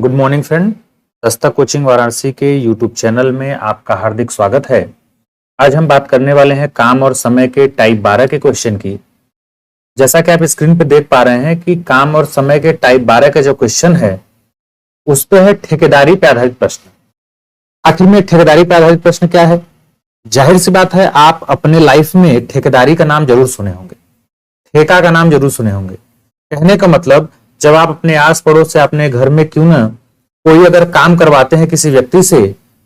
Good morning friend. दस्ता coaching Varanasi के YouTube channel में आपका हार्दिक स्वागत है। आज हम बात करने वाले हैं काम और समय के टाइप 12 के क्वेश्चन की। जैसा कि आप स्क्रीन पर देख पा रहे हैं कि काम और समय के टाइप 12 का जो क्वेश्चन है उस पे है ठेकेदारी पे आधारित प्रश्न। आखिर में ठेकेदारी पे आधारित प्रश्न क्या है? जाहिर सी बात है, आप अपने लाइफ में ठेकेदारी का नाम जरूर सुने होंगे, ठेका का नाम जरूर सुने होंगे। कहने का मतलब, जब आप अपने आस पड़ोस से अपने घर में क्यों ना कोई अगर काम करवाते हैं किसी व्यक्ति से,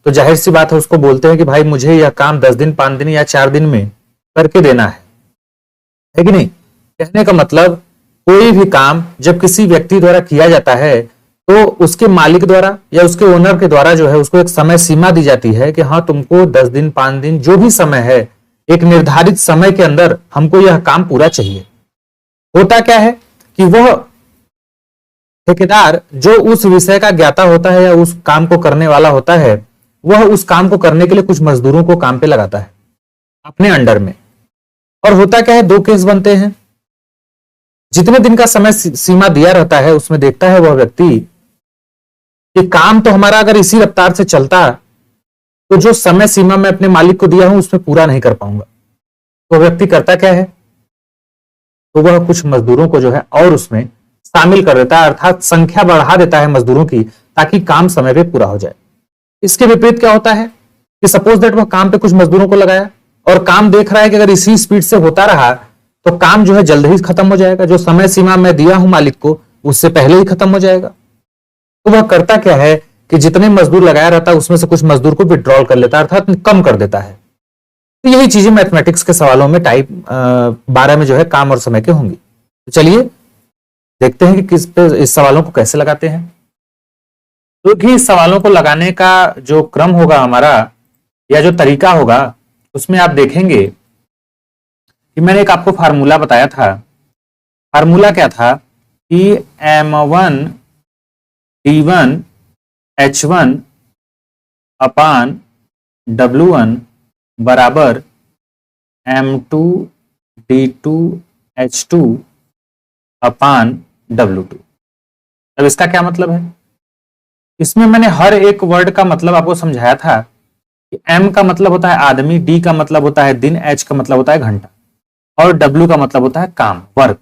तो जाहिर सी बात है उसको बोलते हैं कि भाई मुझे यह काम 10 दिन 5 दिन या 4 दिन में करके देना है कि नहीं? कहने का मतलब, कोई भी काम जब किसी व्यक्ति द्वारा किया जाता है तो उसके मालिक द्वारा या उसके ओनर के द्वारा जो है उसको एक समय सीमा दी जाती है कि हाँ, तुमको 10 दिन 5 दिन जो भी समय है, एक निर्धारित समय के अंदर हमको यह काम पूरा चाहिए। होता क्या है कि वह ठेकेदार जो उस विषय का ज्ञाता होता है या उस काम को करने वाला होता है, वह उस काम को करने के लिए कुछ मजदूरों को काम पे लगाता है अपने अंडर में। और होता क्या है, दो केस बनते हैं। जितने दिन का समय सीमा दिया रहता है उसमें देखता है वह व्यक्ति कि काम तो हमारा अगर इसी रफ्तार से चलता तो जो समय सीमा मैं अपने मालिक को दिया हूं उसमें पूरा नहीं कर पाऊंगा। तो व्यक्ति करता क्या है, तो वह कुछ मजदूरों को जो है और उसमें शामिल कर देता है, अर्थात संख्या बढ़ा देता है मजदूरों की, ताकि काम समय पे पूरा हो जाए। इसके विपरीत क्या होता है कि सपोज दैट वह काम पे कुछ मजदूरों को लगाया और काम देख रहा है कि अगर इसी स्पीड से होता रहा तो काम जो है जल्द ही खत्म हो जाएगा, जो समय सीमा मैं दिया हूं मालिक को उससे पहले ही खत्म हो जाएगा। तो वह करता क्या है कि जितने मजदूर लगाया रहता है उसमें से कुछ मजदूर को विड्रॉल कर लेता है, अर्थात कम कर देता है। तो यही चीजें मैथमेटिक्स के सवालों में टाइप 12 में जो है काम और समय के होंगी। तो चलिए देखते हैं कि किस पे इस सवालों को कैसे लगाते हैं। क्योंकि इस सवालों को लगाने का जो क्रम होगा हमारा या जो तरीका होगा, उसमें आप देखेंगे कि मैंने एक आपको फार्मूला बताया था। फार्मूला क्या था कि M1 D1 H1 अपान W1 बराबर M2 D2 H2 अपान W2। अब इसका क्या मतलब है? इसमें मैंने हर एक वर्ड का मतलब आपको समझाया था कि M का मतलब होता है आदमी, D का मतलब होता है दिन, H का मतलब होता है घंटा और W का मतलब होता है काम, वर्क।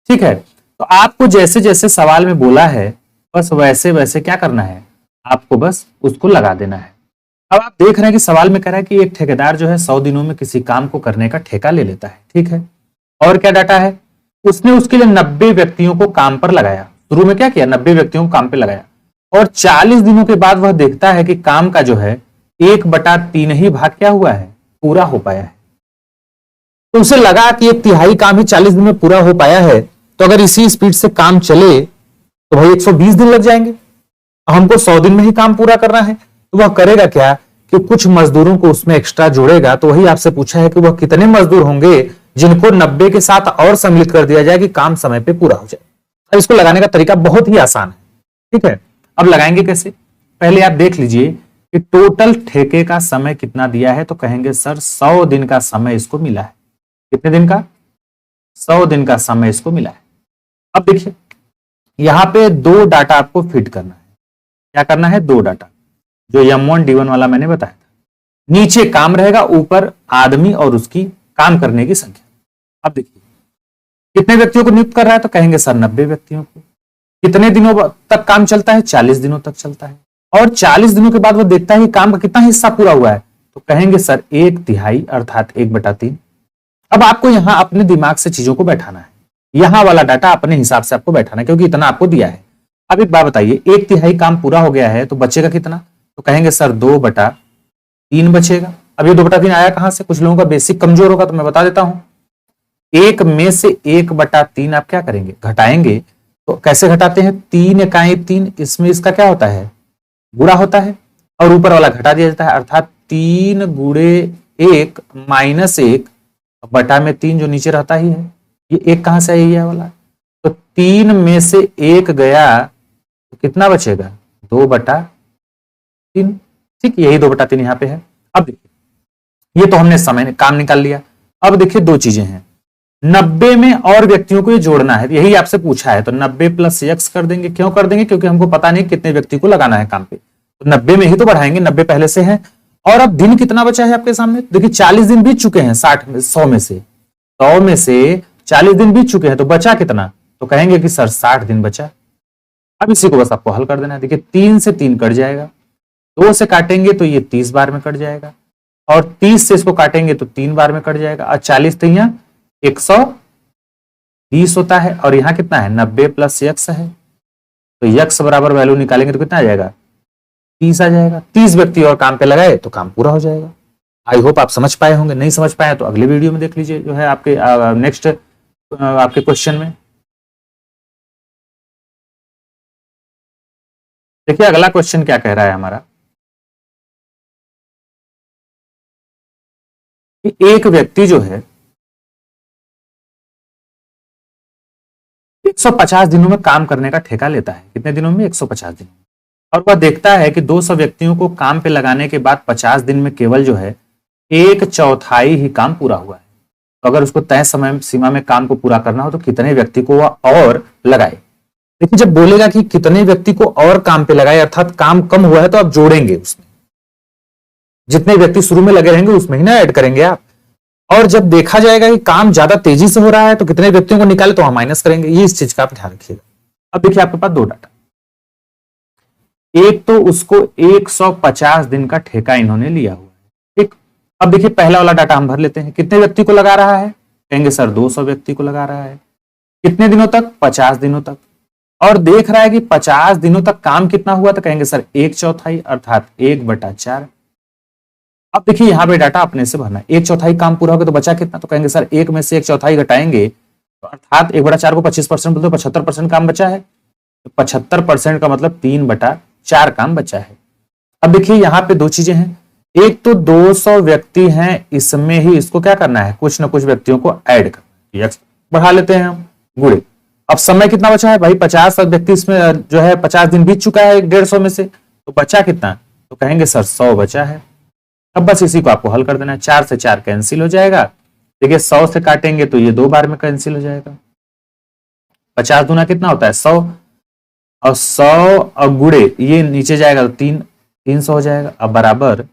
ठीक है, तो आपको जैसे जैसे सवाल में बोला है बस वैसे वैसे क्या करना है, आपको बस उसको लगा देना है। अब आप देख रहे हैं कि सवाल में कह रहा है कि एक ठेकेदार जो है 100 दिनों में किसी काम को करने का ठेका ले लेता है। ठीक है, और क्या डाटा है, उसने उसके लिए 90 व्यक्तियों को काम पर लगाया। शुरू में क्या किया, 90 व्यक्तियों को काम पे लगाया और 40 दिनों के बाद वह देखता है कि काम का जो है 1/3 ही भाग क्या हुआ है, पूरा हो पाया है। तो उसे लगा कि 1/3 काम ही 40 दिन में पूरा हो पाया है, तो अगर इसी स्पीड से काम चले तो भाई 120 दिन लग जाएंगे, हमको 100 दिन में ही काम पूरा करना है। तो वह करेगा क्या कि कुछ मजदूरों को उसमें एक्स्ट्रा जोड़ेगा। तो वही आपसे पूछा है कि वह कितने मजदूर होंगे जिनको 90 के साथ और सम्मिलित कर दिया जाए कि काम समय पे पूरा हो जाए। अब इसको लगाने का तरीका बहुत ही आसान है। ठीक है, अब लगाएंगे कैसे, पहले आप देख लीजिए कि टोटल ठेके का समय कितना दिया है। तो कहेंगे सर 100 दिन का समय इसको मिला है। कितने दिन का? 100 दिन का समय इसको मिला है। अब देखिए यहां पे दो डाटा आपको फिट करना है। क्या करना है? दो डाटा, जो M1 D1 वाला मैंने बताया था। नीचे काम रहेगा, ऊपर आदमी और उसकी काम करने की संख्या। अब देखिए कितने व्यक्तियों को नियुक्त कर रहा है, तो कहेंगे सर 90 व्यक्तियों को। कितने दिनों तक काम चलता है? 40 दिनों तक चलता है। और 40 दिनों के बाद वो देखता है काम का कितना हिस्सा पूरा हुआ है, तो कहेंगे सर 1/3 अर्थात 1/3। अब आपको यहां अपने दिमाग से चीजों को बैठाना है, यहां वाला डाटा अपने हिसाब से आपको बैठाना है, क्योंकि इतना आपको दिया है। अब एक बात बताइए, 1/3 काम पूरा हो गया है तो बचेगा कितना? तो कहेंगे सर 2/3 बचेगा। अब ये 2/3 आया कहां से? कुछ लोगों का बेसिक कमजोर होगा तो मैं बता देता हूं। एक में से 1/3 आप क्या करेंगे? घटाएंगे। तो कैसे घटाते हैं? 3 इकाई 3, इसमें इसका क्या होता है? गुणा होता है और ऊपर वाला घटा दिया जाता है, अर्थात 3 गुणे 1 माइनस 1 बटा में 3 जो नीचे रहता ही है। ये 1 कहां से आई है वाला? तो 3 में से 1 गया तो कितना बचेगा? 2/3। ठीक, यही 2/3 यहां पे है। अब देखिए ये तो हमने समय काम निकाल लिया। अब देखिए दो चीजें हैं, 90 में और व्यक्तियों को ये जोड़ना है, यही आपसे पूछा है, तो 90 प्लस x कर देंगे। क्यों कर देंगे? क्योंकि हमको पता नहीं कितने व्यक्ति को लगाना है काम पे, तो 90 में ही तो बढ़ाएंगे, 90 पहले से है। और अब दिन कितना बचा है आपके सामने? देखिए 40 दिन बीत चुके हैं, 100 में से 40 दिन बीत चुके हैं, तो बचा कितना? तो कहेंगे कि सर 60 दिन बचा। अब इसी को बस आपको हल कर देना है। देखिए 3 से 3 कट जाएगा, 2 से काटेंगे तो ये 30 बार में कट जाएगा, और 30 से इसको काटेंगे तो 3 बार में कट जाएगा, और 40 तो यहाँ 120 होता है, और यहाँ कितना है? 90 प्लस x है, तो x बराबर वैल्यू निकालेंगे तो कितना आ जाएगा? 30 आ जाएगा। 30 व्यक्ति और काम पे लगाए तो काम पूरा हो जाएगा। आई होप आप समझ पाए होंगे। नहीं समझ पाए तो अगले वीडियो में देख लीजिए, जो है आपके नेक्स्ट आपके क्वेश्चन में। देखिए अगला क्वेश्चन क्या कह रहा है हमारा, कि एक व्यक्ति जो है 150 दिनों में काम करने का ठेका लेता है। कितने दिनों में? 150 दिन। और वह देखता है कि 200 व्यक्तियों को काम पे लगाने के बाद 50 दिन में केवल जो है 1/4 ही काम पूरा हुआ है। तो अगर उसको तय समय सीमा में काम को पूरा करना हो तो कितने व्यक्ति को वह और लगाए? देखिए जब बोलेगा कि कितने व्यक्ति को और काम पे लगाए, अर्थात काम कम हुआ है, तो आप जोड़ेंगे उसमें, जितने व्यक्ति शुरू में लगे रहेंगे उसमें ही ना ऐड करेंगे आप। और जब देखा जाएगा कि काम ज्यादा तेजी से हो रहा है तो कितने व्यक्तियों को निकाले तो हम माइनस करेंगे। ये इस चीज का आप ध्यान रखिएगा। अब देखिए आपके पास दो डाटा, एक तो उसको 150 दिन का ठेका इन्होंने लिया हुआ है, ठीक। अब देखिए पहला वाला डाटा हम भर लेते हैं। कितने व्यक्ति को लगा रहा है? कहेंगे सर 200 व्यक्ति को लगा रहा है। कितने दिनों तक? 50 दिनों तक। और देख रहा है कि 50 दिनों तक काम कितना हुआ, तो कहेंगे सर 1/4 अर्थात 1/4। अब देखिए यहां पे डाटा अपने से भरना है। 1/4 काम पूरा हो गया तो बचा कितना? तो कहेंगे सर 1 में से 1/4 घटाएंगे, तो अर्थात 1/4 को 25% बोलते 75% काम बचा है, तो 75% का मतलब 3/4 काम बचा है। अब देखिए यहां पे दो चीजें हैं, एक तो 200 व्यक्ति हैं, इसमें ही इसको क्या करना है? कुछ ना कुछ व्यक्तियों को ऐड करना है। बढ़ा लेते हैं हम गुणे। अब समय कितना बचा है भाई? 50 व्यक्ति इसमें जो है 50 दिन बीत चुका है 150 में से, तो बचा कितना? तो कहेंगे सर 100 बचा है। अब बस इसी को आपको हल कर देना है। 4 से 4 कैंसिल हो जाएगा। देखिए 100 से काटेंगे तो ये 2 बार में कैंसिल हो जाएगा। 50 दूना कितना होता है? 100, और 100 और गुड़े ये नीचे जाएगा तो 300 हो जाएगा। अब बराबर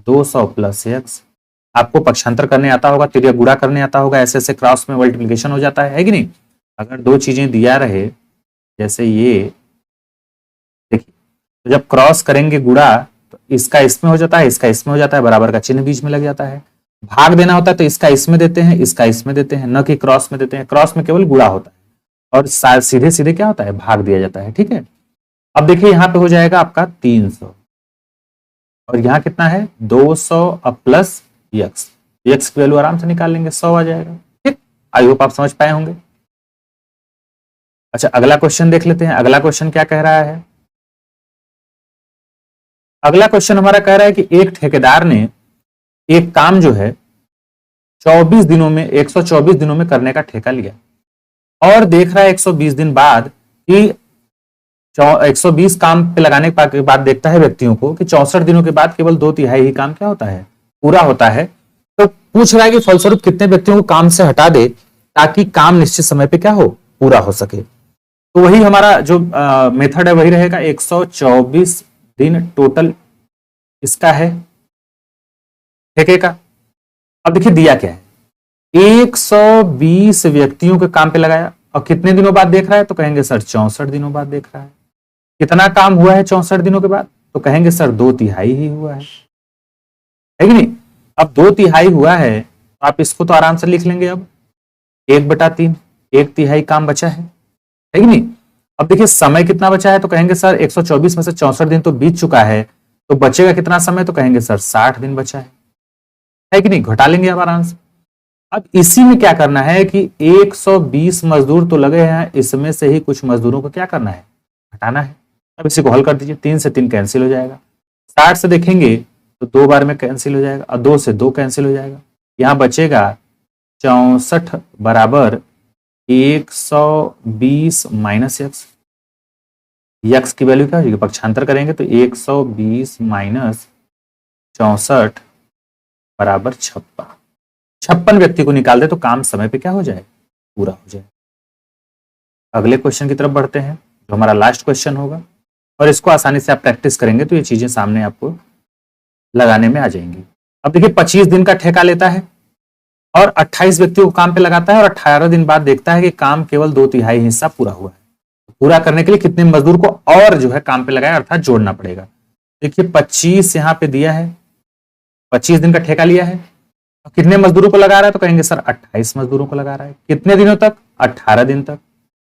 200 प्लस x। आपको पक्षांतर करने आता होगा, तिर्यक गुणा करने आता होगा, ऐसे ऐसे क्रॉस में मल्टीप्लिकेशन हो जाता है कि नहीं? अगर दो चीजें दिया रहे जैसे ये, देखिए तो जब क्रॉस करेंगे गुणा तो इसका इसमें हो जाता है, इसका इसमें हो जाता है, बराबर का चिन्ह बीच में लग जाता है। भाग देना होता है तो इसका इसमें देते हैं, इसका इसमें देते हैं, न कि क्रॉस में देते हैं। क्रॉस में केवल गुणा होता है और सीधे सीधे क्या होता है? भाग दिया जाता है, ठीक है। अब देखिए यहां पे हो जाएगा आपका 300, और यहां कितना है? 200 अब प्लस x। x की वैल्यू आराम से निकाल लेंगे, 100 आ जाएगा, ठीक। आई होप आप समझ पाए होंगे। अच्छा अगला क्वेश्चन देख लेते हैं। अगला क्वेश्चन क्या कह रहा है? अगला क्वेश्चन हमारा कह रहा है कि एक ठेकेदार ने एक काम जो है 24 दिनों में 124 दिनों में करने का ठेका लिया, और देख रहा है 120 दिन बाद कि 120 काम पे लगाने के बाद देखता है व्यक्तियों को कि 64 दिनों के बाद केवल 2/3 ही काम क्या होता है? पूरा होता है। तो पूछ रहा है कि फलस्वरूप कितने व्यक्तियों को काम से हटा दे ताकि काम निश्चित समय पे क्या हो? पूरा हो सके। तो वही हमारा जो मेथड है वही रहेगा। 124 दिन टोटल इसका है ठेके का। अब देखिए दिया क्या है? 120 व्यक्तियों के काम पे लगाया, और कितने दिनों बाद देख रहा है? तो कहेंगे सर 64 दिनों बाद देख रहा है। कितना काम हुआ है 64 दिनों के बाद? तो कहेंगे सर 2/3 ही हुआ है कि नहीं? अब 2/3 हुआ है तो आप इसको तो आराम से लिख लेंगे। अब 1/3, 1/3 काम बचा है कि नहीं? अब देखिए समय कितना बचा है? तो कहेंगे सर 124 में से 64 दिन तो बीत चुका है, तो बचेगा कितना समय? तो कहेंगे सर 60 दिन बचा है कि नहीं? घटा लेंगे आप आराम से। अब इसी में क्या करना है कि 120 मजदूर तो लगे हैं, इसमें से ही कुछ मजदूरों को क्या करना है? हटाना है। अब इसी को हल कर दीजिए। 3 से 3 कैंसिल हो जाएगा, 60 से देखेंगे तो 2 बार में कैंसिल हो जाएगा, और 2 से 2 कैंसिल हो जाएगा। यहां बचेगा 64 बराबर 120 माइनस x। यक्स की वैल्यू क्या हो जाएगी? पक्षांतर करेंगे तो 120 माइनस 64 बराबर 56। 56 व्यक्ति को निकाल दे तो काम समय पे क्या हो जाए? पूरा हो जाए। अगले क्वेश्चन की तरफ बढ़ते हैं जो हमारा लास्ट क्वेश्चन होगा, और इसको आसानी से आप प्रैक्टिस करेंगे तो ये चीजें सामने आपको लगाने में आ जाएंगी। अब देखिए 25 दिन का ठेका लेता है और 28 व्यक्तियों को काम पे लगाता है और 18 दिन बाद देखता है कि काम केवल 2/3 हिस्सा पूरा हुआ है। पूरा करने के लिए कितने मजदूर को और जो है काम पे लगाया अर्थात जोड़ना पड़ेगा। देखिए 25 यहाँ पे दिया है, 25 दिन का ठेका लिया है, कितने मजदूरों को लगा रहा है तो कहेंगे सर 28 मजदूरों को लगा रहा है। कितने दिनों तक? 18 दिन तक।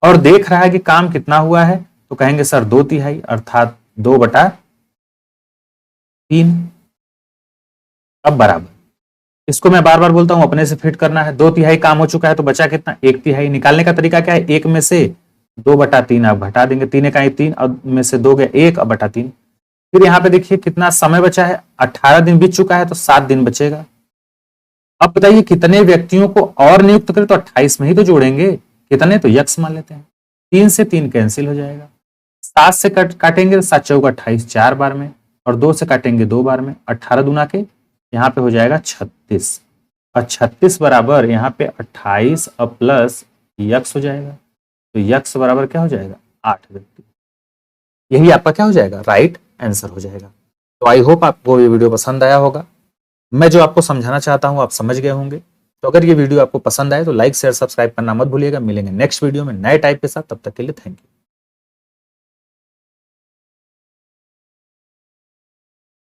और देख रहा है कि काम कितना हुआ है तो कहेंगे सर 2/3 अर्थात 2/3। अब बराबर, इसको मैं बार बार बोलता हूं अपने से फिट करना है। 2/3 काम हो चुका है तो बचा कितना? 1/3। निकालने का तरीका क्या है? 1 में से 2/3 आप घटा देंगे, 3 का 3 और में से 2 गया 1/3। फिर यहाँ पे देखिए कितना समय बचा है, 18 दिन बीत चुका है तो 7 दिन बचेगा। अब बताइए कितने व्यक्तियों को और नियुक्त करें तो 28 में ही तो जोड़ेंगे। कितने? तो यक्स मान लेते हैं। 3 से 3 कैंसिल हो जाएगा, 7 से काटेंगे 7 चौका 28 4 बार में, और 2 से काटेंगे 2 बार में, 18 दूना के यहाँ पे हो जाएगा 36, और 36 बराबर यहाँ पे 28 और प्लस यक्स हो जाएगा। तो यक्स बराबर क्या हो जाएगा? 8 व्यक्ति। यही आपका क्या हो जाएगा? राइट आंसर हो जाएगा। तो आई होप आपको ये वीडियो पसंद आया होगा। मैं जो आपको समझाना चाहता हूं आप समझ गए होंगे। तो अगर ये वीडियो आपको पसंद आए तो लाइक शेयर सब्सक्राइब करना मत भूलिएगा। मिलेंगे नेक्स्ट वीडियो में नए टाइप के साथ, तब तक के लिए थैंक यू।